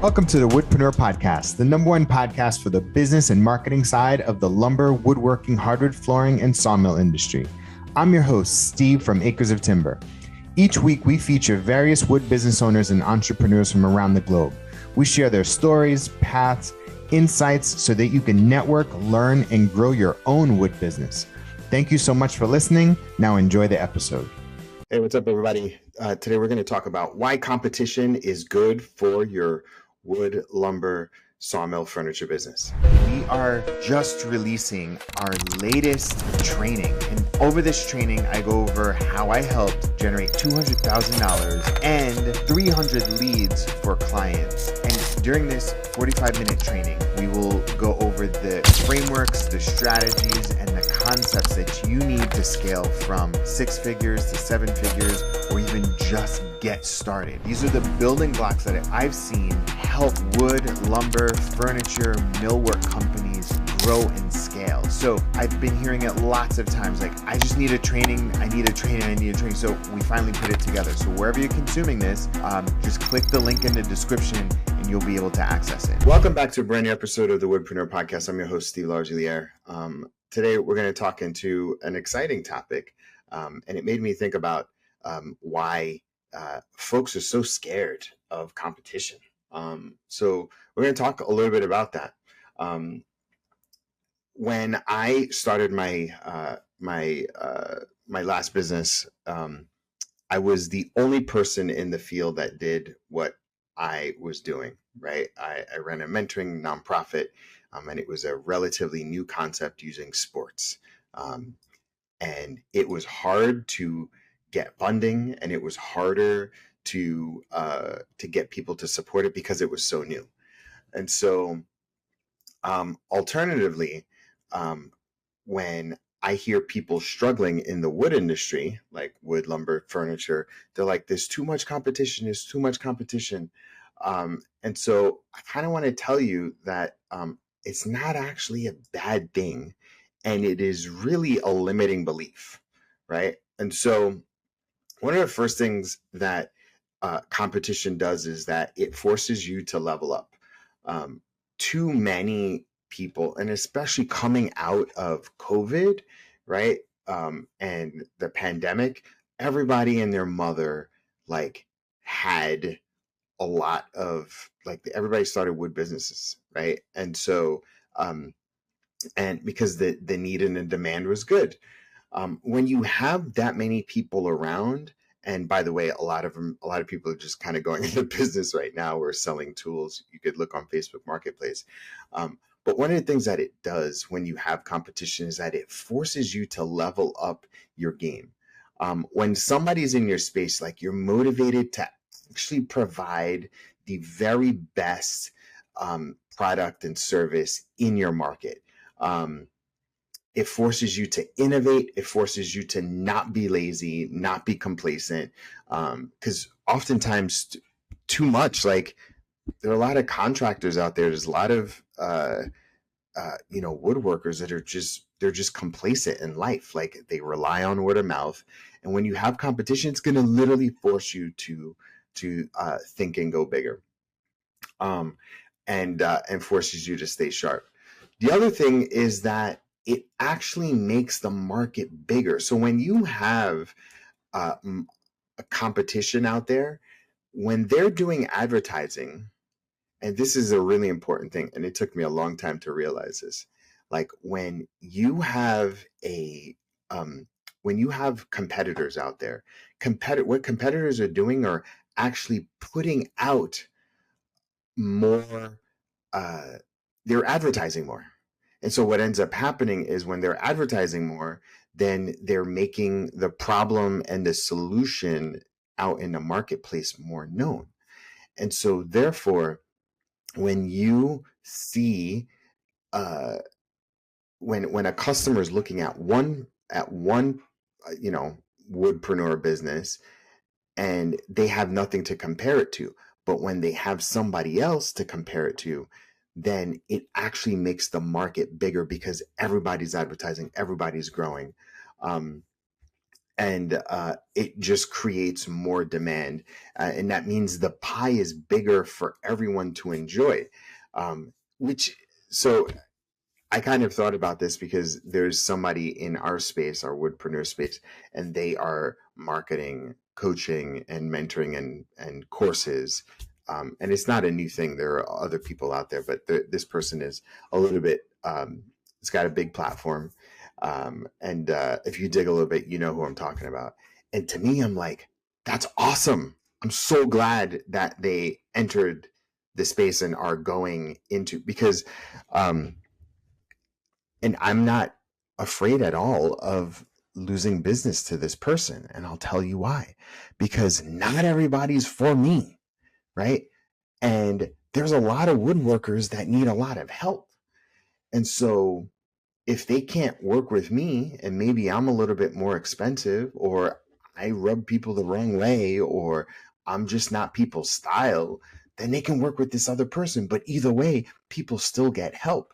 Welcome to the Woodpreneur podcast, the number one podcast for the business and marketing side of the lumber, woodworking, hardwood flooring, and sawmill industry. I'm your host, Steve from Acres of Timber. Each week, we feature various wood business owners and entrepreneurs from around the globe. We share their stories, paths, insights so that you can network, learn, and grow your own wood business. Thank you so much for listening. Now enjoy the episode. Hey, what's up, everybody? Today, we're going to talk about why competition is good for your wood, lumber, sawmill, furniture business. We are just releasing our latest training. And over this training, I go over how I helped generate $200,000 and 300 leads for clients. And during this 45-minute training, we will go over the frameworks, the strategies, and the concepts that you need to scale from 6 figures to 7 figures, or even just get started. These are the building blocks that I've seen help wood, lumber, furniture, millwork companies grow and scale. So I've been hearing it lots of times, like, I just need a training, I need a training. So we finally put it together. So wherever you're consuming this, just click the link in the description and you'll be able to access it. Welcome back to a brand new episode of the Woodpreneur podcast. I'm your host, Steve Largeliere. Today, we're going to talk into an exciting topic, and it made me think about why folks are so scared of competition. So we're going to talk a little bit about that. When I started my last business, I was the only person in the field that did what I was doing. Right, I ran a mentoring nonprofit, and it was a relatively new concept using sports, and it was hard to get funding, and it was harder to get people to support it because it was so new. And so, alternatively, when I hear people struggling in the wood industry, like wood, lumber, furniture, they're like, "There's too much competition. There's too much competition." And so I kind of want to tell you that it's not actually a bad thing, and it is really a limiting belief, right? And so one of the first things that competition does is that it forces you to level up. Too many people, and especially coming out of COVID, right, and the pandemic, everybody and their mother had a lot of everybody started wood businesses, right? And so and because the need and the demand was good, when you have that many people around, and by the way, a lot of people are just kind of going into business right now or selling tools. You could look on Facebook Marketplace. But one of the things that it does when you have competition is that it forces you to level up your game. When somebody's in your space, like, you're motivated to actually provide the very best product and service in your market. It forces you to innovate. It forces you to not be lazy, not be complacent, because oftentimes too much, like, there are a lot of contractors out there. There's a lot of woodworkers that they're just complacent in life. Like, they rely on word of mouth. And when you have competition, it's going to literally force you to think and go bigger, and forces you to stay sharp. The other thing is that it actually makes the market bigger. So when you have a competition out there, when they're doing advertising, and this is a really important thing, and it took me a long time to realize this, like, when you have competitors out there, what competitors are doing are actually putting out more, they're advertising more. And so what ends up happening is when they're advertising more, then they're making the problem and the solution out in the marketplace more known. And so therefore, when you see when a customer is looking at one woodpreneur business, and they have nothing to compare it to, but when they have somebody else to compare it to, then it actually makes the market bigger because everybody's advertising, everybody's growing. and it just creates more demand, and that means the pie is bigger for everyone to enjoy. Which so I kind of thought about this because there's somebody in our space, our Woodpreneur space, and they are marketing, coaching, and mentoring and courses. And it's not a new thing. There are other people out there, but this person is a little bit. It's got a big platform, and if you dig a little bit, you know who I'm talking about. And to me, I'm like, that's awesome. I'm so glad that they entered the space and are going into because. And I'm not afraid at all of losing business to this person. And I'll tell you why. Because not everybody's for me, right? And there's a lot of woodworkers that need a lot of help. And so if they can't work with me and maybe I'm a little bit more expensive or I rub people the wrong way or I'm just not people's style, then they can work with this other person. But either way, people still get help.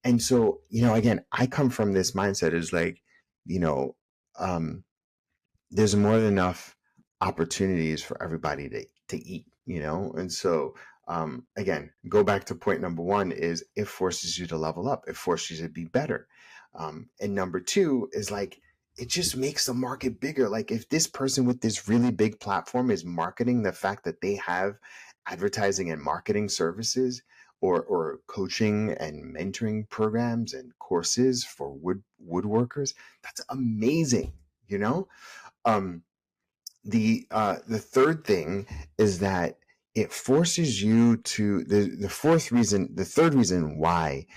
And so, again, I come from this mindset is like, you know, um, there's more than enough opportunities for everybody to eat, And so, again, go back to point number one is it forces you to level up. It forces you to be better. And number two is like, it just makes the market bigger. Like if this person with this really big platform is marketing the fact that they have advertising and marketing services, or coaching and mentoring programs and courses for woodworkers, that's amazing, you know? Um, the third thing is that it forces you to the third reason why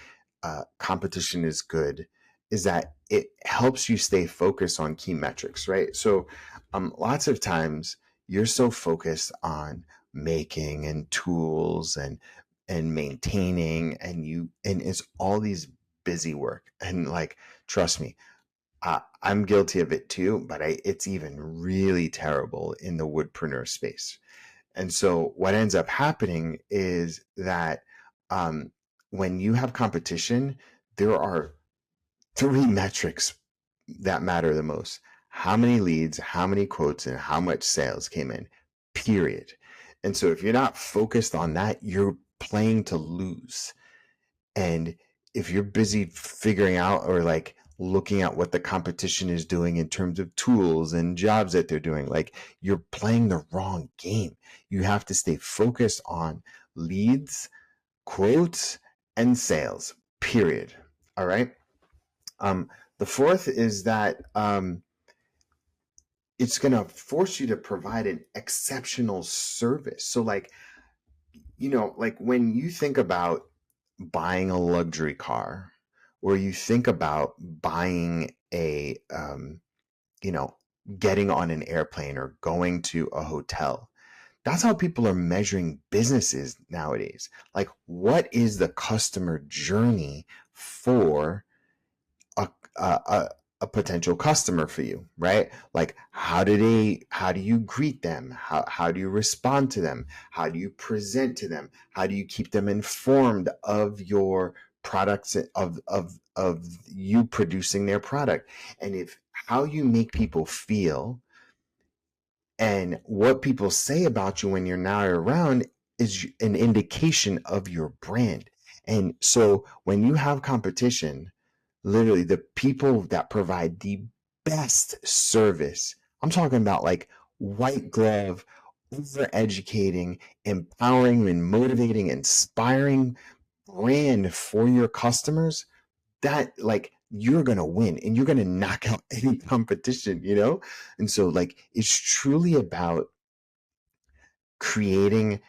competition is good is that it helps you stay focused on key metrics, right? So lots of times you're so focused on making and tools and maintaining and it's all these busy work and like trust me, I'm guilty of it too, but it's even really terrible in the woodpreneur space. And so what ends up happening is that um, when you have competition, there are three metrics that matter the most: how many leads, how many quotes, and how much sales came in, period. And so if you're not focused on that, you're playing to lose. And if you're busy figuring out or like looking at what the competition is doing in terms of tools and jobs that they're doing, like you're playing the wrong game. You have to stay focused on leads, quotes, and sales, period. All right. Um, the fourth is that it's going to force you to provide an exceptional service. So, like, like when you think about buying a luxury car, or you think about buying you know, getting on an airplane or going to a hotel, that's how people are measuring businesses nowadays. Like, what is the customer journey for a, a, a potential customer for you, right? Like how do you greet them? How do you respond to them? How do you present to them? How do you keep them informed of your products, of you producing their product? And if how you make people feel and what people say about you when you're not around is an indication of your brand. And so when you have competition, literally the people that provide the best service, I'm talking about like white glove, over educating, empowering and motivating, inspiring brand for your customers, that like you're going to win and you're going to knock out any competition, And so like it's truly about creating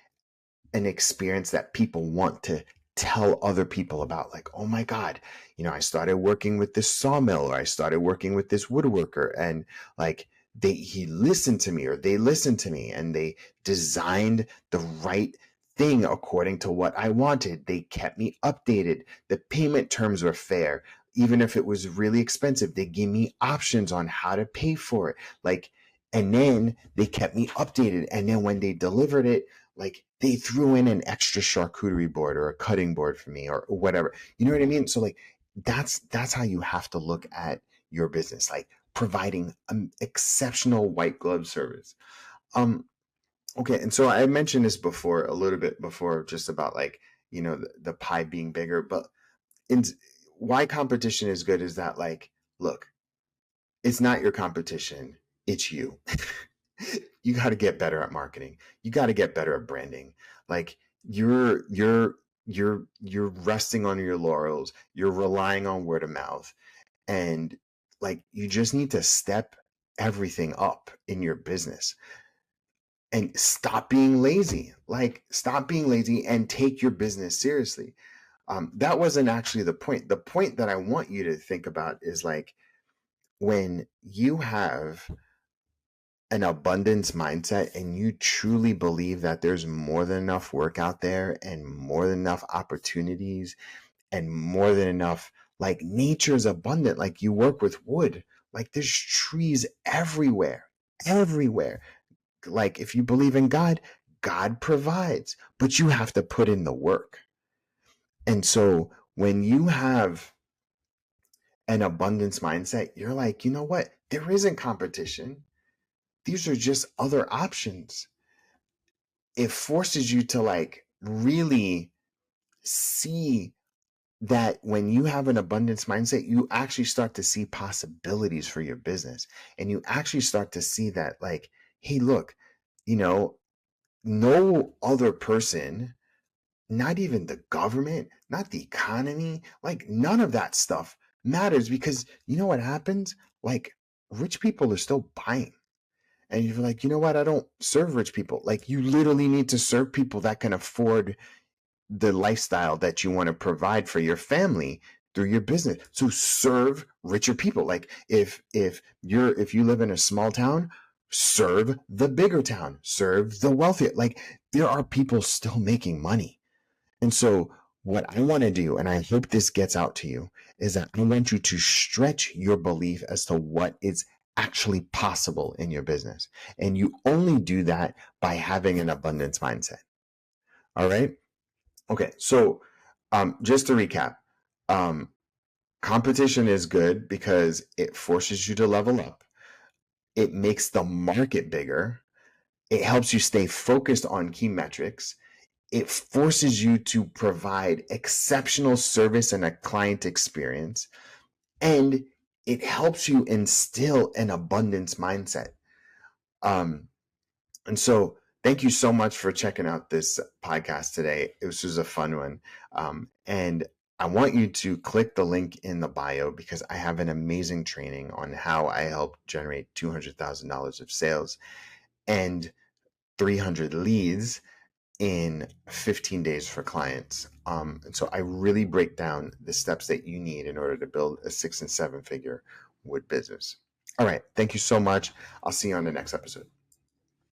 an experience that people want to tell other people about, like, oh my God, I started working with this sawmill, or I started working with this woodworker, and like he listened to me, or they listened to me, and they designed the right thing according to what I wanted. They kept me updated. The payment terms were fair. Even if it was really expensive, they gave me options on how to pay for it. Like, and then they kept me updated. And then when they delivered it, like they threw in an extra charcuterie board or a cutting board for me or whatever. You know what I mean? So like that's how you have to look at your business. Like providing exceptional white glove service. Okay, and so I mentioned this before, a little bit before, just about like, the pie being bigger, but in, why competition is good is that, like, look, it's not your competition, it's you. You got to get better at marketing. You got to get better at branding. Like, you're resting on your laurels. You're relying on word of mouth, and like, you just need to step everything up in your business and stop being lazy. Like, stop being lazy and take your business seriously. That wasn't actually the point. The point that I want you to think about is, like, when you have an abundance mindset and you truly believe that there's more than enough work out there and more than enough opportunities and more than enough, like, nature's abundant. Like, you work with wood, like, there's trees everywhere, everywhere. Like, if you believe in God, God provides, but you have to put in the work. And so when you have an abundance mindset, you're like, you know what? There isn't competition. These are just other options. It forces you to, like, really see that when you have an abundance mindset, you actually start to see possibilities for your business. And you actually start to see that, like, hey, look, no other person, not even the government, not the economy, like, none of that stuff matters, because you know what happens? Like, rich people are still buying. And you're like, you know what? I don't serve rich people. Like, you literally need to serve people that can afford the lifestyle that you want to provide for your family through your business. So serve richer people. Like, if you live in a small town, serve the bigger town, serve the wealthier. Like, there are people still making money. And so what I want to do, and I hope this gets out to you, is that I want you to stretch your belief as to what is actually possible in your business. And you only do that by having an abundance mindset. All right. Okay. So just to recap, um, competition is good because it forces you to level up. It makes the market bigger. It helps you stay focused on key metrics. It forces you to provide exceptional service and a client experience. And it helps you instill an abundance mindset. And so thank you so much for checking out this podcast today. This was a fun one. And I want you to click the link in the bio, because I have an amazing training on how I help generate $200,000 of sales and 300 leads in 15 days for clients. And so I really break down the steps that you need in order to build a 6 and 7 figure wood business. All right. Thank you so much. I'll see you on the next episode.